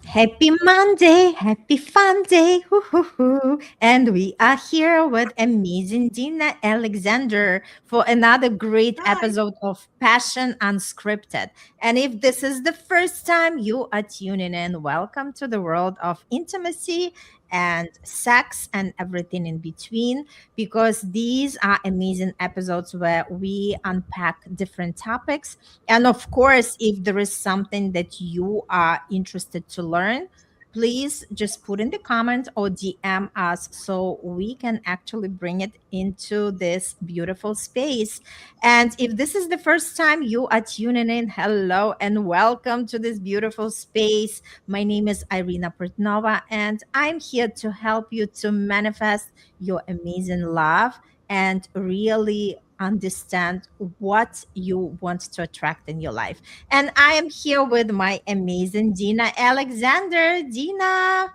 Happy Monday, happy fun day, hoo, hoo, hoo. And we are here with amazing Dina Alexander for another great Hi. episode of Passion Unscripted. And if this is the first time you are tuning in, welcome to the world of intimacy and sex and everything in between, because these are amazing episodes where we unpack different topics. And of course, if there is something that you are interested to learn, please just put in the comment or DM us so we can actually bring it into this beautiful space. And if this is the first time you are tuning in, hello and welcome to this beautiful space. My name is Irina Portnova, and I'm here to help you to manifest your amazing love and really understand what you want to attract in your life. And I am here with my amazing Dina Alexander. Dina.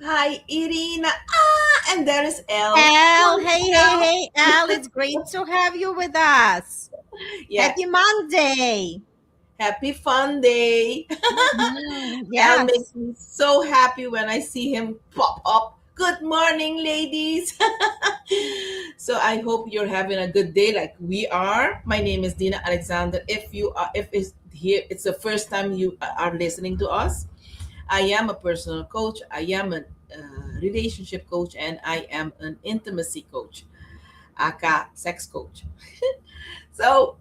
Hi, Irina. And there is Elle. Elle, Hi, hey, hey, Elle. hey, Elle, it's great to have you with us. Yeah, Happy Monday. happy fun day. Elle Yes. makes me so happy when I see him pop up. Good morning, ladies. So I hope you're having a good day like we are. My name is Dina Alexander. If it's the first time you are listening to us, I am a personal coach. I am a relationship coach, and I am an intimacy coach, aka sex coach. So,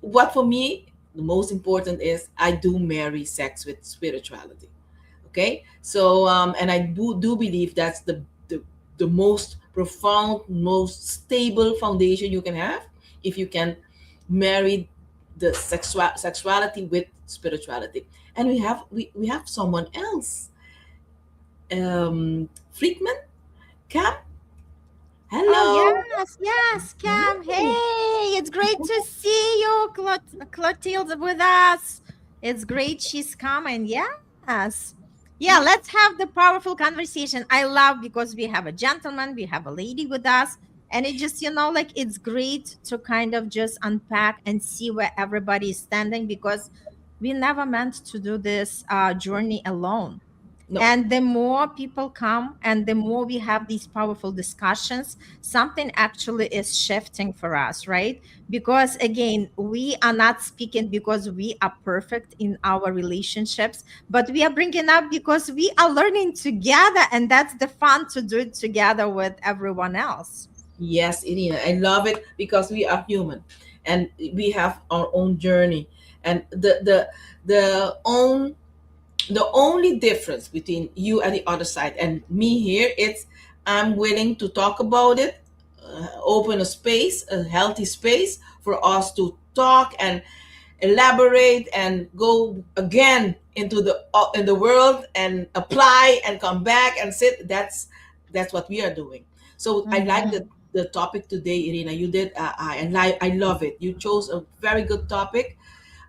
what for me the most important is I do marry sex with spirituality. Okay, so and I do believe that's the most profound, most stable foundation you can have if you can marry the sexuality with spirituality. And we have someone else, Freakman, Cam. Oh, Hello. yes, yes, Cam. Hey, it's great to see you, Clotilde, with us. It's great she's coming. Yes. Yeah, Yeah. let's have the powerful conversation. I love because we have a gentleman, we have a lady with us. And it just, like it's great to kind of just unpack and see where everybody is standing because we never meant to do this journey alone. No. And the more people come and the more we have these powerful discussions, something actually is shifting for us, right? Because again, we are not speaking because we are perfect in our relationships, but we are bringing up because we are learning together. And that's the fun to do it together with everyone else. Yes, Irina, I love it because we are human, and we have our own journey, and the only difference between you and the other side and me here, it's I'm willing to talk about it, open a space, a healthy space for us to talk and elaborate and go again into the world and apply and come back and sit. That's what we are doing. So I like Mhm. the topic today, Irina. You did. I love it. You chose a very good topic.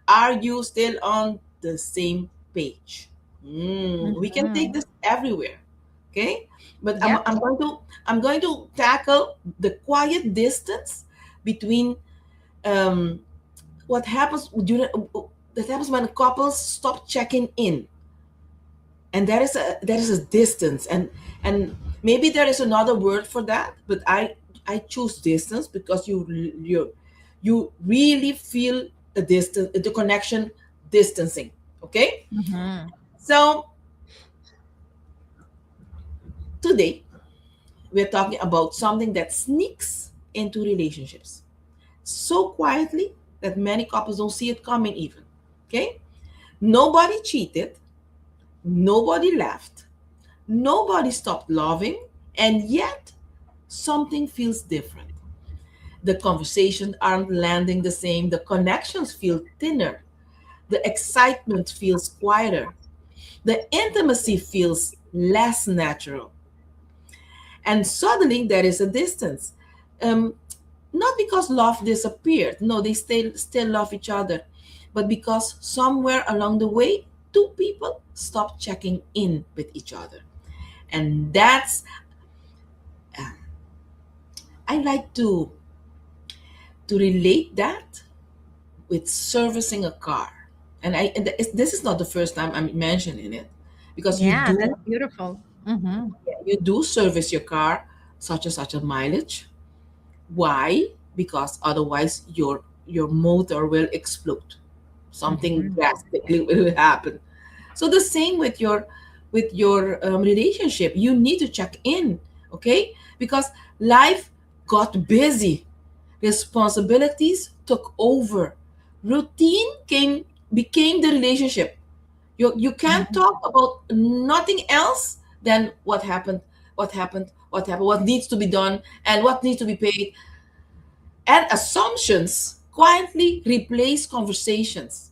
Are you still on the same page? We can take Mhm. this everywhere. Okay, but Yep. I'm going to tackle the quiet distance between um, what happens during that happens when couples stop checking in, and there is a distance, and maybe there is another word for that, but I choose distance because you really feel a distance, the connection, distancing. Okay, Mhm. so today we're talking about something that sneaks into relationships so quietly that many couples don't see it coming even. Okay, nobody cheated, nobody laughed, nobody stopped loving, and yet something feels different. The conversations aren't landing the same, the connections feel thinner, the excitement feels quieter, the intimacy feels less natural. And suddenly there is a distance. Um, Not because love disappeared, no, they still love each other, but because somewhere along the way, two people stopped checking in with each other. And that's I like to relate that with servicing a car. And this is not the first time I'm mentioning it, because Yeah, that's beautiful. Mm-hmm. you do service your car such a mileage. Why? Because otherwise your motor will explode. Something Mm-hmm. drastically will happen. So the same with your relationship. You need to check in, okay? Because life got busy, responsibilities took over, routine came became the relationship. You can't Mm-hmm. talk about nothing else than what happened, what needs to be done, and what needs to be paid. And assumptions quietly replace conversations.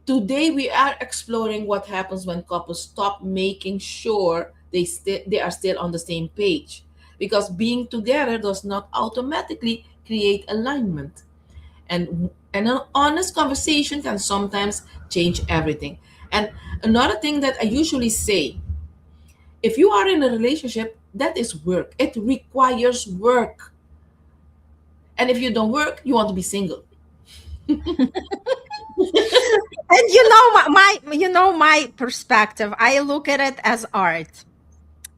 Today we are exploring what happens when couples stop making sure they are still on the same page. Because being together does not automatically create alignment. And an honest conversation can sometimes change everything. And another thing that I usually say, if you are in a relationship, that is work. It requires work. And if you don't work, you want to be single. And you know my perspective. I look at it as art.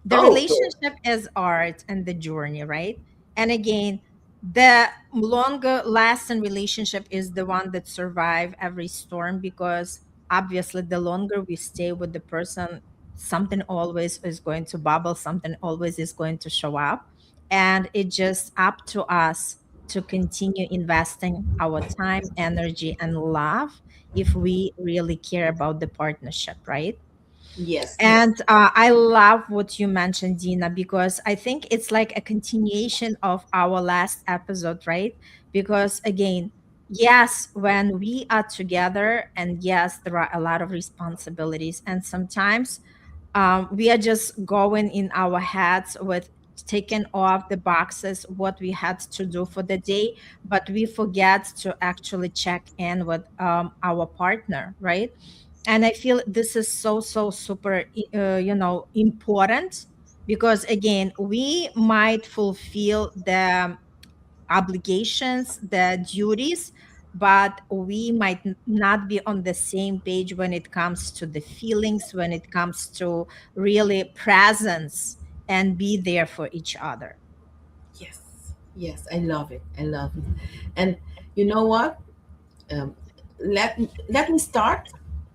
The Oh, relationship is art and the journey, right? And again, the longer lasting relationship is the one that survive every storm, because obviously the longer we stay with the person, something always is going to bubble, something always is going to show up, and it's just up to us to continue investing our time, energy, and love if we really care about the partnership, right? yes, yes. And I love what you mentioned, Dina, because I think it's like a continuation of our last episode, right? Because again, yes, when we are together, and yes, there are a lot of responsibilities, and sometimes we are just going in our heads with taking off the boxes what we had to do for the day, but we forget to actually check in with our partner, right? And I feel this is so super important, because again, we might fulfill the obligations, the duties, but we might not be on the same page when it comes to the feelings, when it comes to really presence and be there for each other. Yes, yes, I love it. I love it. And you know what? Um, let me start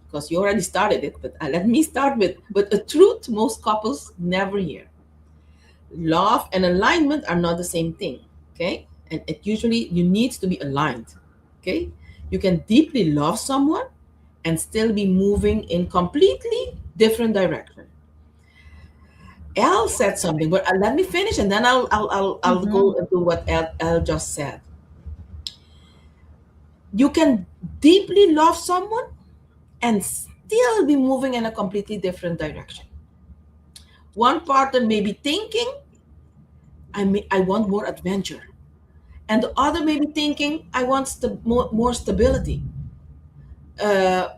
because you already started it. But let me start with a truth most couples never hear. Love and alignment are not the same thing. Okay, and it usually you need to be aligned. Okay, you can deeply love someone and still be moving in completely different direction. Elle said something, but let me finish and then I'll go Mhm. into what Elle just said. You can deeply love someone and still be moving in a completely different direction. One partner may be thinking, I want more adventure. And the other may be thinking, I want more stability. Uh,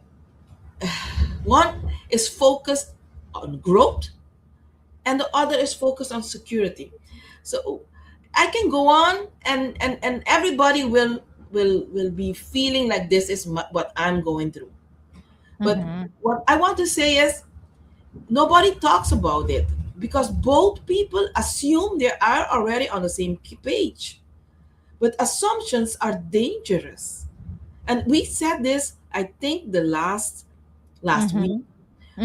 one is focused on growth, and the other is focused on security. So I can go on, and everybody will be feeling like this is what I'm going through. But Mhm. what I want to say is nobody talks about it because both people assume they are already on the same page. But assumptions are dangerous. And we said this, I think, the last week. Mhm.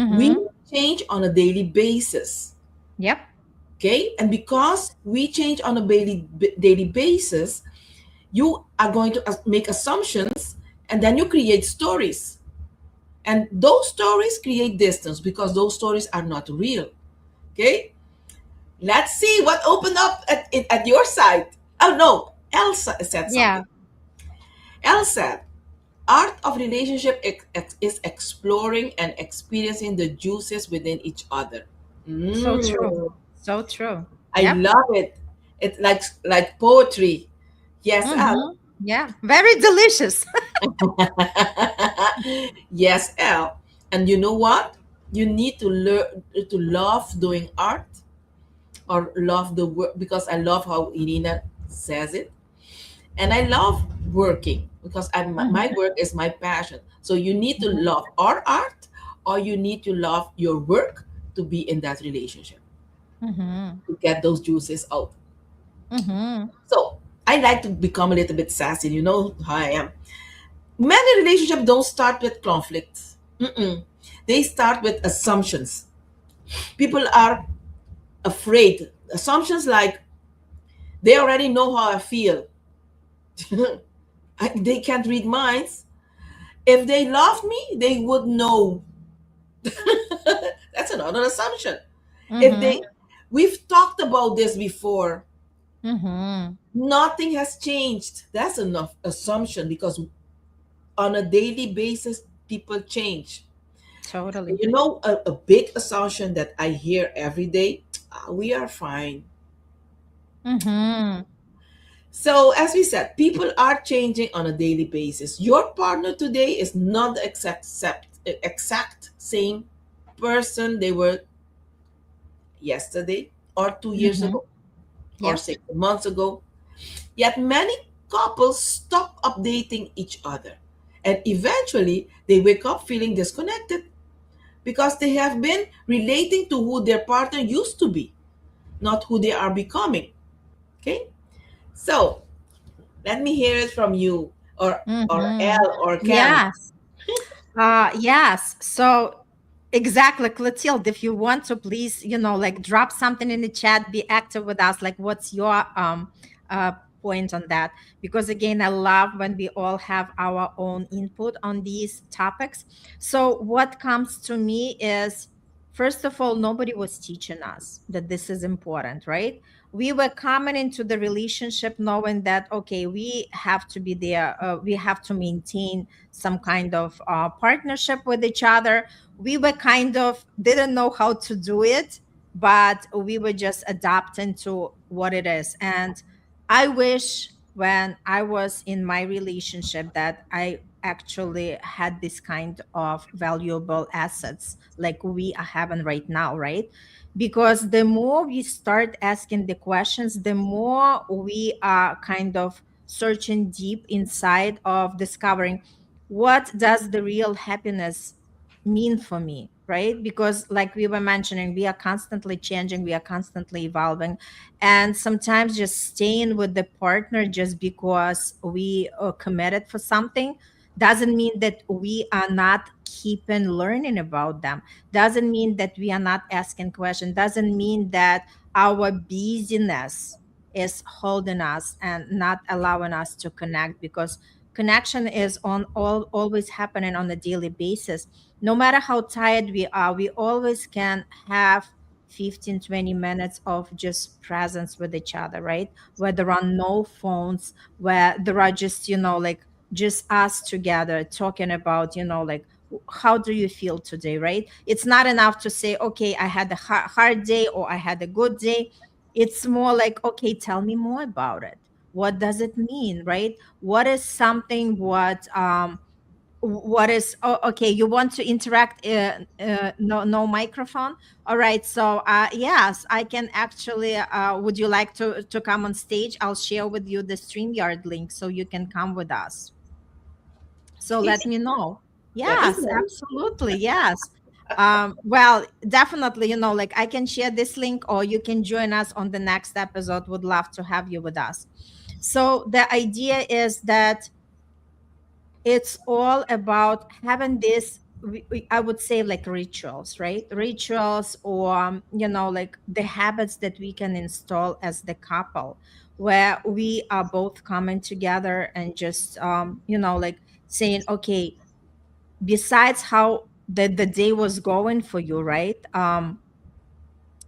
We Mhm. change on a daily basis. Yep. Okay? And because we change on a daily basis, you are going to make assumptions and then you create stories. And those stories create distance because those stories are not real. Okay? Let's see what opened up at your side. Oh no, Elsa said Yeah. something. Elsa said, art of relationship is exploring and experiencing the juices within each other. So true. Mm, So true. I Yep. love it. It's like poetry. Yes, Al. Mhm. Yeah. Very delicious. Yes, Al. And you know what? You need to learn to love doing art or love the work because I love how Irina says it. And I love working because my Mhm. work is my passion. So you need to Mhm. love our art or you need to love your work to be in that relationship, Mm-hmm. to get those juices out. Mm-hmm. So I like to become a little bit sassy. You know how I am. Many relationships don't start with conflicts. Mm-mm. They start with assumptions. People are afraid. Assumptions like they already know how I feel. They can't read minds. If they loved me, they would know. That's another assumption. If they, Mm-hmm. we've talked about this before. Mm-hmm. Nothing has changed. That's enough assumption because on a daily basis, people change. Totally. You know, a big assumption that I hear every day, "Ah, we are fine." Mm-hmm. So, as we said, people are changing on a daily basis. Your partner today is not the exact same person they were yesterday or 2 years Mm-hmm. ago or Yep. 6 months ago. Yet many couples stop updating each other. And eventually, they wake up feeling disconnected because they have been relating to who their partner used to be, not who they are becoming. Okay? So, let me hear it from you or Mm-hmm. L or Cam. Yes. Yes. So exactly, Clotilde, if you want to please, like drop something in the chat, be active with us. Like what's your uh point on that? Because again, I love when we all have our own input on these topics. So what comes to me is, first of all, nobody was teaching us that this is important, right? We were coming into the relationship knowing that okay, we have to be there, we have to maintain some kind of partnership with each other. We were kind of didn't know how to do it, but we were just adapting to what it is. And I wish when I was in my relationship that I actually had this kind of valuable assets like we are having right now, right? Because the more we start asking the questions, the more we are kind of searching deep inside of discovering what does the real happiness mean for me, right? Because like we were mentioning, we are constantly changing, we are constantly evolving, and sometimes just staying with the partner just because we are committed for something doesn't mean that we are not keeping learning about them, doesn't mean that we are not asking questions, doesn't mean that our busyness is holding us and not allowing us to connect, because connection is on always happening on a daily basis. No matter how tired we are, we always can have 15-20 minutes of just presence with each other, right? Where there are no phones, where there are just like just us together talking about like how do you feel today, right? It's not enough to say okay, I had a hard day or I had a good day. It's more like okay, tell me more about it. What does it mean, right? What is something what is okay, you want to interact, no microphone. All right, so yes, I can actually would you like to come on stage? I'll share with you the StreamYard link so you can come with us. So let me know. Let us Yes, know. absolutely, yes. Well, definitely, like I can share this link or you can join us on the next episode. Would love to have you with us. So the idea is that it's all about having this, I would say, like rituals, right? Rituals, or like the habits that we can install as the couple, where we are both coming together and just like saying okay, besides how the day was going for you, right?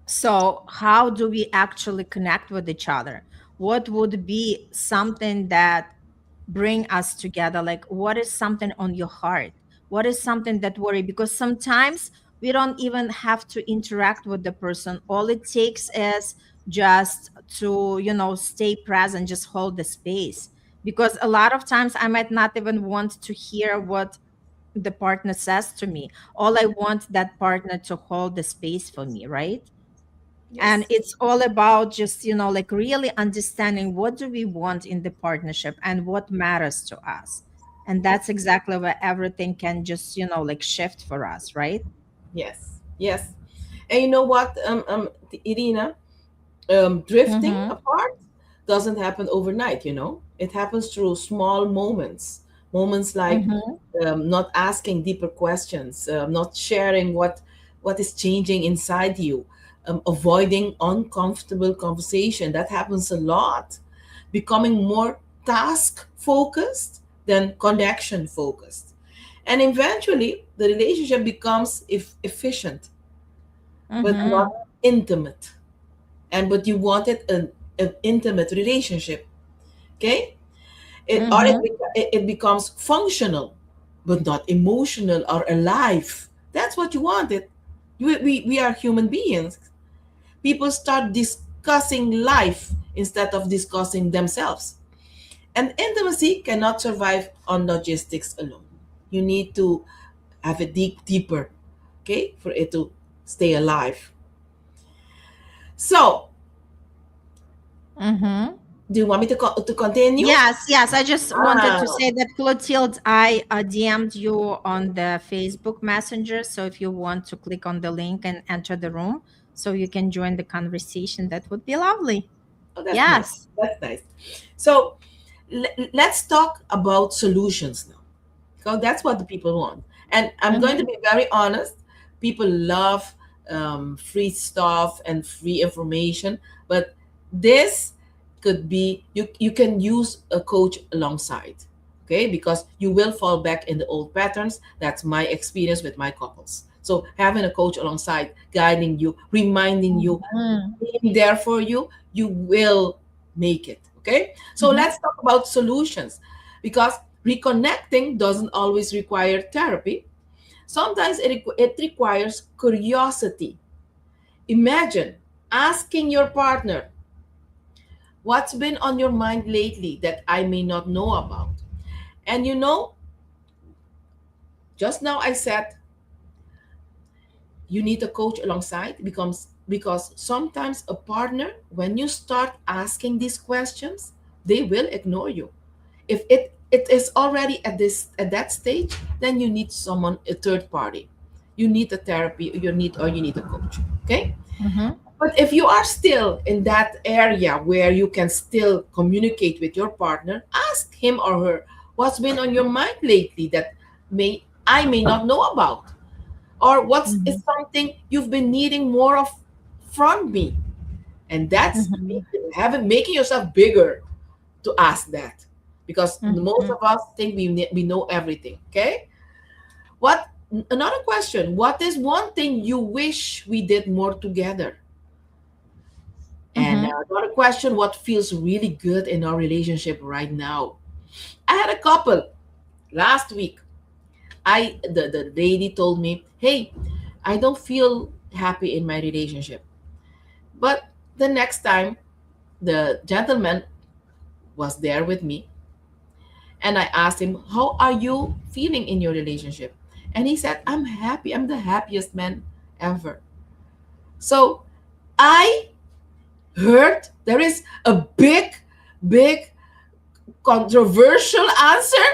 So how do we actually connect with each other? What would be something that bring us together? Like what is something on your heart? What is something that worry? Because sometimes we don't even have to interact with the person. All it takes is just to stay present, just hold the space. Because a lot of times I might not even want to hear what the partner says to me. All I want that partner to hold the space for me, right? And Yes. it's all about just like really understanding what do we want in the partnership and what matters to us. And that's exactly where everything can just, like shift for us, right? Yes, yes. And you know what, Irina, drifting Mm-hmm. apart doesn't happen overnight. It happens through small moments like Mm-hmm. not asking deeper questions, not sharing what is changing inside you, avoiding uncomfortable conversation. That happens a lot. Becoming more task focused than connection focused, and eventually the relationship becomes efficient but not Mm-hmm. intimate. And but you wanted an intimate relationship. Okay. Mm-hmm. It becomes functional but not emotional or alive. That's what you wanted. We are human beings. People start discussing life instead of discussing themselves, and intimacy cannot survive on logistics alone. You need to have it deeper, okay, for it to stay alive. So, Mm-hmm. do you want me to continue? Yes, yes. I just wanted to Ah, say that Clotilde, I DM'd you on the Facebook Messenger. So if you want to click on the link and enter the room, so you can join the conversation, that would be lovely. oh, that's nice. Yes. That's nice. So, let's talk about solutions now. So that's what the people want. And I'm going to Mm-hmm. be very honest. People love free stuff and free information, but this could be you can use a coach alongside, okay? Because you will fall back in the old patterns. That's my experience with my couples. So having a coach alongside, guiding you, reminding you, Mm-hmm. being there for you, you will make it. Okay. So Mm-hmm. let's talk about solutions, because reconnecting doesn't always require therapy. Sometimes it requires curiosity. Imagine asking your partner, what's been on your mind lately that I may not know about? And just now I said you need a coach alongside, because sometimes a partner, when you start asking these questions, they will ignore you. If it is already at that stage, then you need someone, a third party. You need a therapy, you need a coach. Okay. Mm-hmm. But if you are still in that area where you can still communicate with your partner, ask him or her, what's been on your mind lately that may not know about, or what's Mm-hmm. is something you've been needing more of from me. And that's Mm-hmm. having making yourself bigger to ask that, because most Mm-hmm. of us think we know everything. Okay. What Another question, what is one thing you wish we did more together? And Mm-hmm. another question, what feels really good in our relationship right now? I had a couple last week. The lady told me, hey, I don't feel happy in my relationship. But the next time, the gentleman was there with me, and I asked him, how are you feeling in your relationship? And he said, I'm happy. I'm the happiest man ever. So I heard there is a big, controversial answer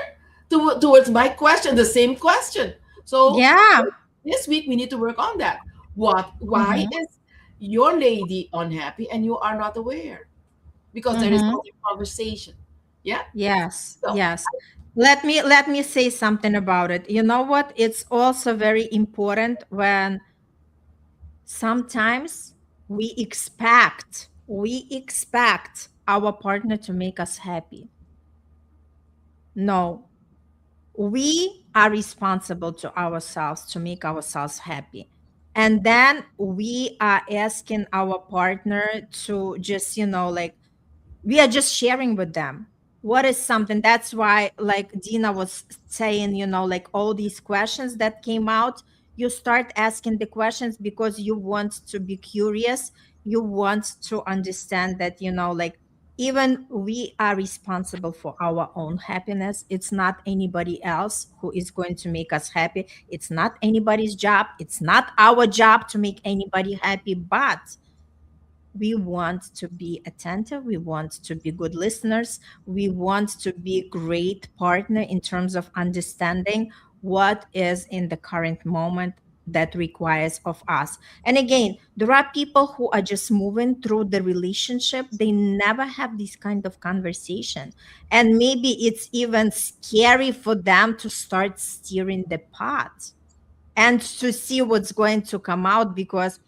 towards my question, the same question. So Yeah. this week we need to work on that. Why Mm-hmm. is your lady unhappy and you are not aware? Because there is Mm-hmm. other conversation. Yeah. Yes, So yes. Let me say something about it. You know what? It's also very important when sometimes we expect our partner to make us happy. No, we are responsible to ourselves to make ourselves happy. And then we are asking our partner to just, like, we are just sharing with them what is something. That's why, like Dina was saying, like all these questions that came out, you start asking the questions because you want to be curious. You want to understand that, like, even we are responsible for our own happiness. It's not anybody else who is going to make us happy. It's not anybody's job. It's not our job to make anybody happy. But We want to be attentive, we want to be good listeners, we want to be great partner in terms of understanding what is in the current moment that requires of us. And again, there are people who are just moving through the relationship, they never have this kind of conversation, and maybe it's even scary for them to start steering the pot and to see what's going to come out, because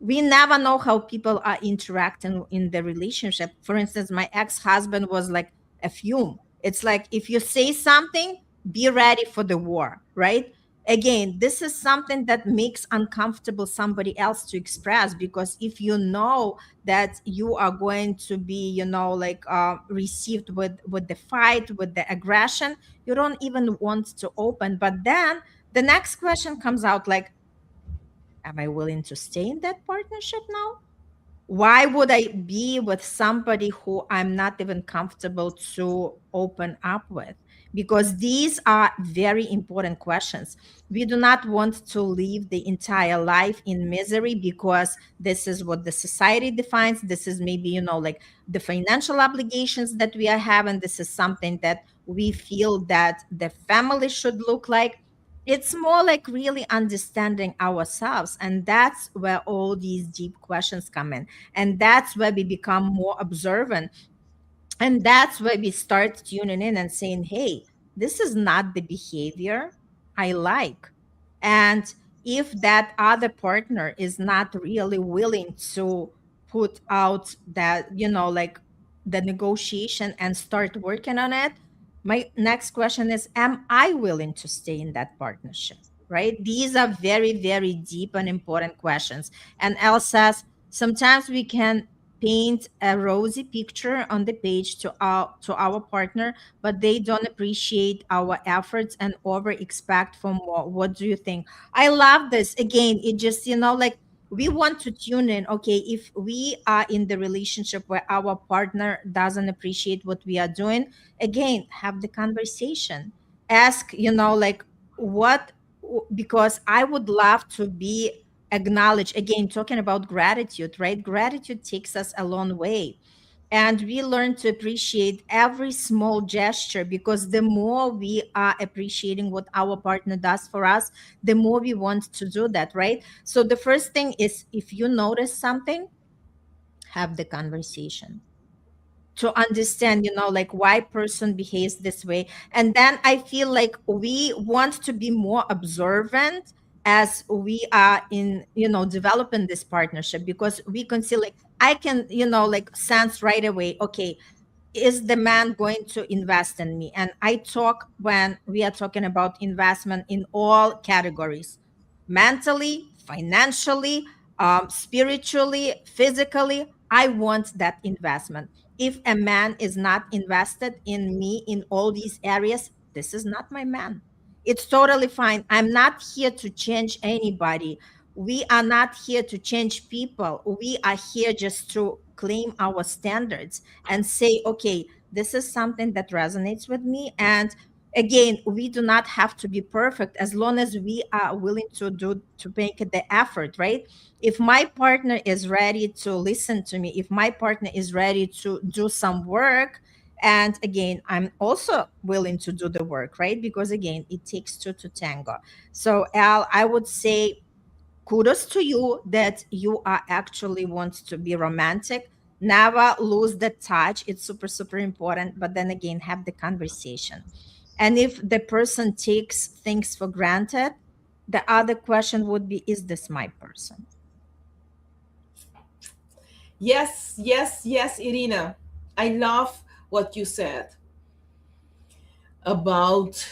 we never know how people are interacting in the relationship. For instance, my ex-husband was like a fume. It's like, if you say something, be ready for the war, right? Again, this is something that makes uncomfortable somebody else to express, because if you know that you are going to be, like received with the fight, with the aggression, you don't even want to open. But then the next question comes out like, am I willing to stay in that partnership now? Why would I be with somebody who I'm not even comfortable to open up with? Because these are very important questions. We do not want to live the entire life in misery because this is what the society defines. This is maybe, like the financial obligations that we are having. This is something that we feel that the family should look like. It's more like really understanding ourselves. And that's where all these deep questions come in. And that's where we become more observant, and that's where we start tuning in and saying, hey, this is not the behavior I like. And if that other partner is not really willing to put out that, like the negotiation and start working on it, my next question is, am I willing to stay in that partnership? Right? These are very, very deep and important questions. And Elle says, sometimes we can paint a rosy picture on the page to our partner, but they don't appreciate our efforts and over expect for more. What do you think? I love this. Again, it just, like, we want to tune in. Okay, if we are in the relationship where our partner doesn't appreciate what we are doing, again, have the conversation. Ask, like, what, because I would love to be acknowledge, again, talking about gratitude, right? Gratitude takes us a long way, and we learn to appreciate every small gesture, because the more we are appreciating what our partner does for us, the more we want to do that, right? So the first thing is, if you notice something, have the conversation to understand, like, why person behaves this way. And then I feel like we want to be more observant as we are in, developing this partnership, because we can see, like, I can, like, sense right away, okay, is the man going to invest in me? And I talk, when we are talking about investment, in all categories: mentally, financially, spiritually, physically. I want that investment. If a man is not invested in me in all these areas, this is not my man. It's totally fine. I'm not here to change anybody. We are not here to change people. We are here just to claim our standards and say, okay, this is something that resonates with me. And again, we do not have to be perfect, as long as we are willing to make the effort, right? If my partner is ready to listen to me, if my partner is ready to do some work, and again, I'm also willing to do the work, right? Because again, it takes two to tango. So Al, I would say kudos to you that you are actually want to be romantic. Never lose the touch. It's super, super important. But then again, have the conversation. And if the person takes things for granted, the other question would be, is this my person? Yes, yes, yes, Irina. I love what you said about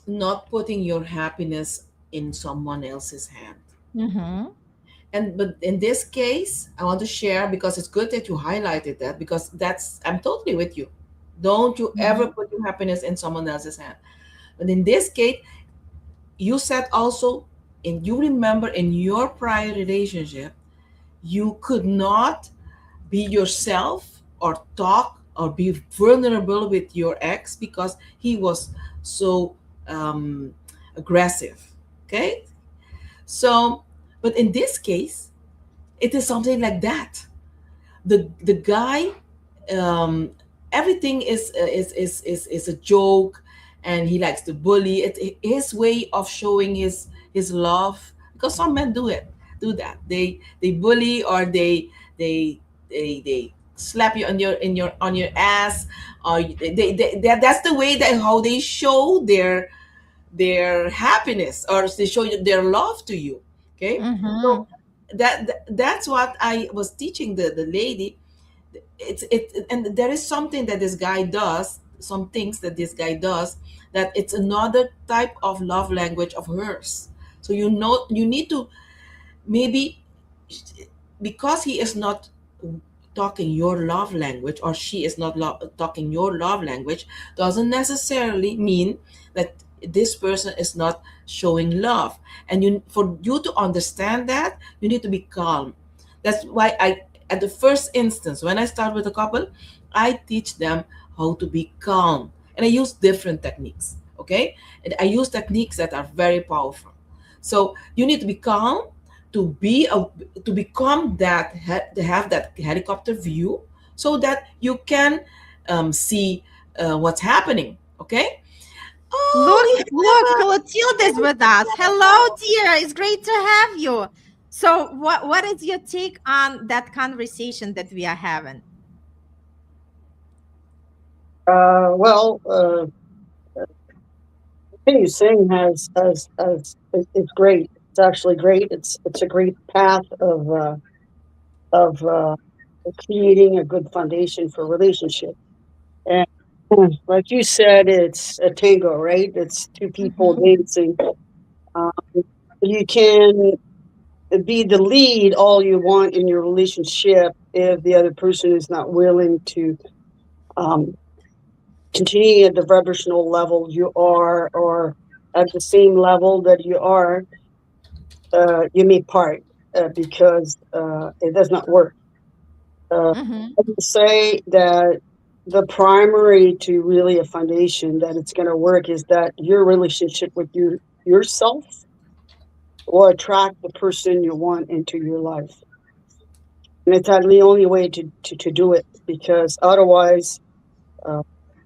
not putting your happiness in someone else's hand. Mm-hmm. And but in this case, I want to share, because it's good that you highlighted that, because that's, I'm totally with you. Don't you ever Mm-hmm. put your happiness in someone else's hand. But in this case, you said also, and you remember in your prior relationship, you could not be yourself or talk or be vulnerable with your ex because he was so aggressive. Okay? So, but in this case, It is something like that. The guy, um, everything is a joke, and he likes to bully. His way of showing his love, because some men do that. They bully, or they they slap you on your ass, or that's the way that how they show their happiness, or they show you their love to you. Okay, Mm-hmm. so that's what I was teaching the lady. And there is something that this guy does, some things that this guy does, that it's another type of love language of hers. So you need to, maybe, because he is not talking your love language, or she is not talking your love language, doesn't necessarily mean that this person is not showing love. And for you to understand that, you need to be calm. That's why I, at the first instance, when I start with a couple, I teach them how to be calm, and I use different techniques. Okay, and I use techniques that are very powerful. So you need to be calm, to to become to have that helicopter view, so that you can see what's happening. Okay. Oh, Look, Clotilde is with us. Hello, dear. It's great to have you. So, what is your take on that conversation that we are having? Well, what you're saying it's great. It's actually great. It's a great path of creating a good foundation for relationship. And like you said, it's a tango, right? It's two people Mm-hmm. dancing. Um, you can be the lead all you want in your relationship if the other person is not willing to um, continue at the vibrational level you are, or at the same level that you are. You may part because it does not work. Mm-hmm. I would say that the primary to really a foundation that it's going to work is that your relationship with yourself will attract the person you want into your life. And it's the only way to do it, because otherwise, uh,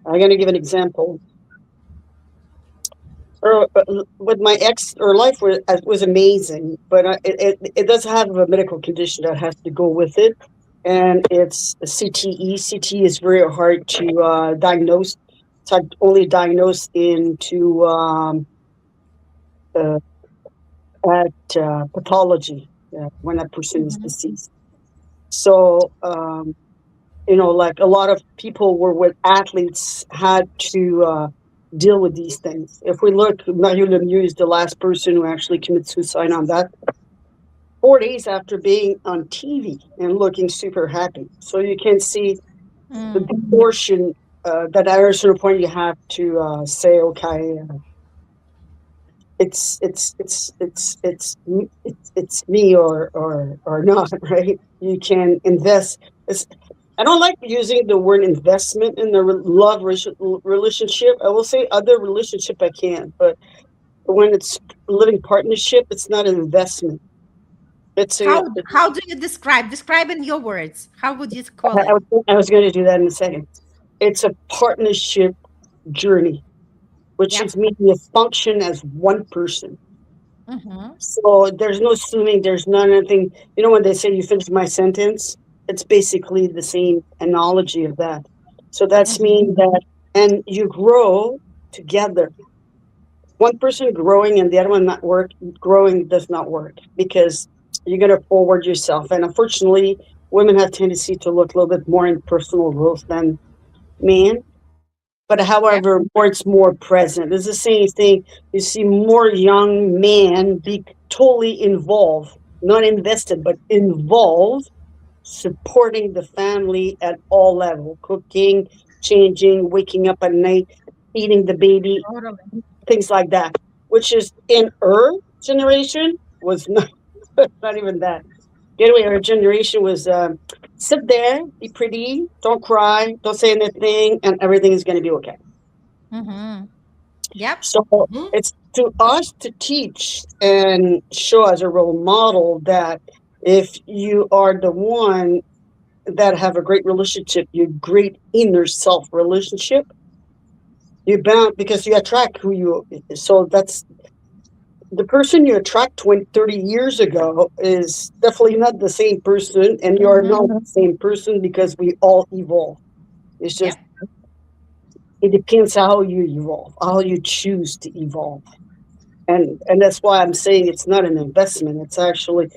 I'm going to give an example. With my ex, her life was amazing, but it does have a medical condition that has to go with it, and it's CTE. CTE is very hard to diagnose. It's only diagnosed into uh, at pathology when that person is Mm-hmm. deceased. So like a lot of people were with athletes had to deal with these things. If we look, Mario Lemieux is the last person who actually committed suicide on that 4 days after being on TV and looking super happy. So you can see the Mm. proportion that at a certain point you have to say, okay, it's me or not, right? You can invest. I don't like using the word investment in the relationship. I will say other relationship I can, but when it's living partnership, it's not an investment. It's a. How do you describe in your words? How would you call I it? was going to do that in a second. It's a partnership journey, which Yep. is meaning you function as one person. Mm-hmm. So there's no assuming, there's nothing. You know when they say you finish my sentence, it's basically the same analogy of that. So that's Mm-hmm. mean that, and you grow together. One person growing and the other one not growing does not work, because you're going to forward yourself. And unfortunately, women have tendency to look a little bit more in personal growth than men. But Yep. however, more it's more present. It's the same thing. You see more young men be totally involved, not invested, but involved, supporting the family at all level, cooking, changing, waking up at night, feeding the baby, Totally. things like that. Which is in her generation was not not even that. Anyway, our generation was sit there, be pretty, don't cry, don't say anything, and everything is going to be okay. Mm-hmm. Yep. So mhm. it's to us to teach and show as a role model that If you are the one that have a great relationship, your great inner self relationship, you're bound because you attract who you. So that's the person you attract 20, 30 years ago is definitely not the same person, and you are not Mm-hmm. the same person because we all evolve. It's Yep. just it depends how you evolve, how you choose to evolve, and that's why I'm saying it's not an investment. It's actually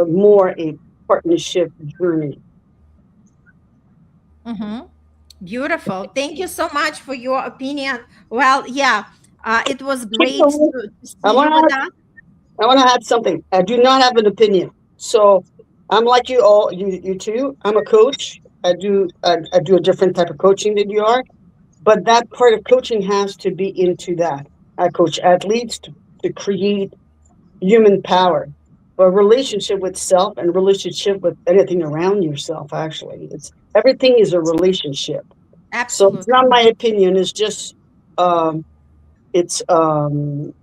more a partnership journey. Mm-hmm. Beautiful. Thank you so much for your opinion. Well, yeah, it was great to I see you want with to us. I want to add something. I do not have an opinion. So I'm like you all, you too. I'm a coach. I do a different type of coaching than you are, but that part of coaching has to be into that. I coach athletes to create human power, a relationship with self and relationship with anything around yourself. Actually, it's everything is a relationship. So it's Absolutely. not my opinion. It's just um, it's um,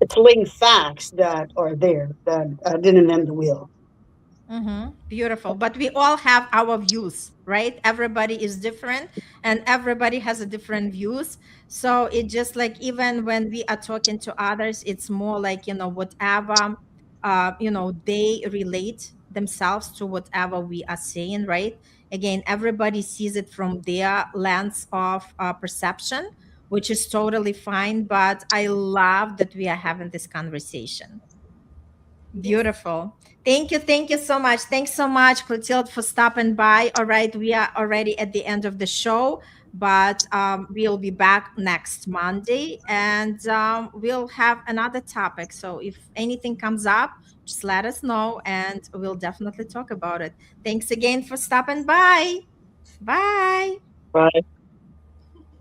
it's laying facts that are there that didn't invent the wheel. Mm-hmm. Beautiful. But we all have our views, right? Everybody is different and everybody has a different views. So it just like even when we are talking to others, it's more like, whatever they relate themselves to whatever we are saying, right? Again, everybody sees it from their lens of perception, which is totally fine. But I love that we are having this conversation. Yes. Beautiful. Thank you so much. Thanks so much, Clotilde, for stopping by. All right, we are already at the end of the show, but we'll be back next Monday and we'll have another topic. So if anything comes up, just let us know and we'll definitely talk about it. Thanks again for stopping by. Bye. Right.